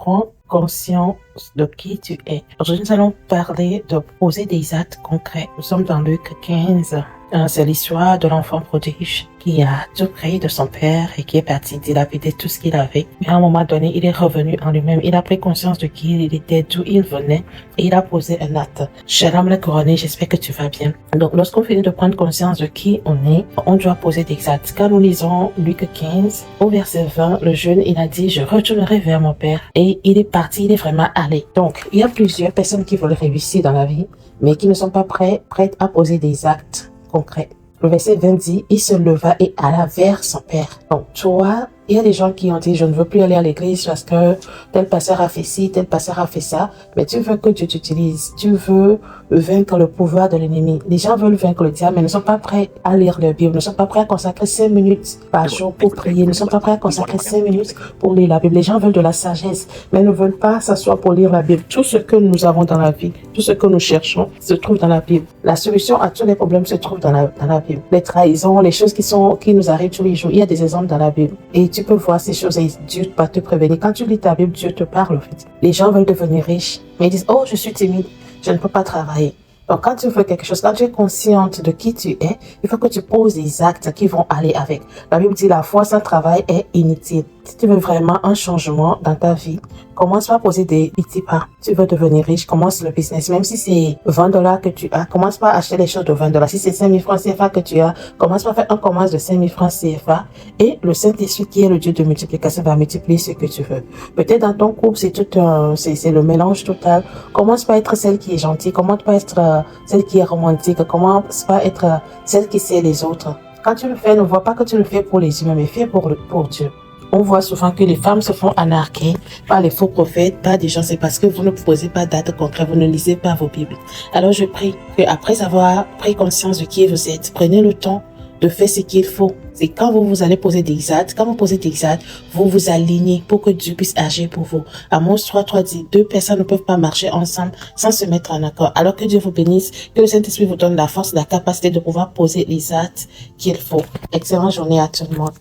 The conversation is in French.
prends conscience de qui tu es. Aujourd'hui, nous allons parler de poser des actes concrets. Nous sommes dans Luc 15. C'est l'histoire de l'enfant prodige qui a tout pris de son père et qui est parti dilapider tout ce qu'il avait. Mais à un moment donné, il est revenu en lui-même. Il a pris conscience de qui il était, d'où il venait et il a posé un acte. Shalom la couronnée, j'espère que tu vas bien. Donc, lorsqu'on finit de prendre conscience de qui on est, on doit poser des actes. Quand nous lisons Luc 15, au verset 20, le jeune, il a dit, je retournerai vers mon père. Et il est parti, il est vraiment allé. Donc, il y a plusieurs personnes qui veulent réussir dans la vie, mais qui ne sont pas prêtes à poser des actes concret. Le verset 20 dit, il se leva et alla vers son père. Donc, toi, il y a des gens qui ont dit, je ne veux plus aller à l'église parce que tel pasteur a fait ci, tel pasteur a fait ça, mais tu veux que Dieu t'utilise. Tu veux vaincre le pouvoir de l'ennemi. Les gens veulent vaincre le diable, mais ne sont pas prêts à lire la Bible, ne sont pas prêts à consacrer 5 minutes par jour pour prier, ne sont pas prêts à consacrer 5 minutes pour lire la Bible. Les gens veulent de la sagesse, mais ne veulent pas s'asseoir pour lire la Bible. Tout ce que nous avons dans la vie, tout ce que nous cherchons, se trouve dans la Bible. La solution à tous les problèmes se trouve dans la Bible. Les trahisons, les choses qui nous arrivent tous les jours, il y a des exemples dans la Bible. Et tu peux voir ces choses et Dieu va te prévenir. Quand tu lis ta Bible, Dieu te parle, en fait. Les gens veulent devenir riches, mais ils disent, oh, je suis timide, je ne peux pas travailler. Donc, quand tu veux quelque chose, quand tu es consciente de qui tu es, il faut que tu poses des actes qui vont aller avec. La Bible dit, la foi sans travail est inutile. Si tu veux vraiment un changement dans ta vie, commence par poser des petits pas. Tu veux devenir riche, commence le business. Même si c'est 20 dollars que tu as, commence par acheter les choses de 20 dollars. Si c'est 5 000 francs CFA que tu as, commence par faire un commerce de 5 000 francs CFA. Et le Saint-Esprit, qui est le Dieu de multiplication, va multiplier ce que tu veux. Peut-être dans ton couple, c'est le mélange total. Commence par être celle qui est gentille. Commence par être celle qui est romantique. Commence par être celle qui sait les autres. Quand tu le fais, ne vois pas que tu le fais pour les humains, mais fais pour Dieu. On voit souvent que les femmes se font arnaquer par les faux prophètes, par des gens, c'est parce que vous ne posez pas d'actes concrets, vous ne lisez pas vos Bibles. Alors je prie que après avoir pris conscience de qui vous êtes, prenez le temps de faire ce qu'il faut. C'est quand vous allez poser des actes, quand vous posez des actes, vous vous alignez pour que Dieu puisse agir pour vous. Amos 3:3 dit, 2 personnes ne peuvent pas marcher ensemble sans se mettre en accord. Alors que Dieu vous bénisse, que le Saint-Esprit vous donne la force, la capacité de pouvoir poser les actes qu'il faut. Excellente journée à tout le monde.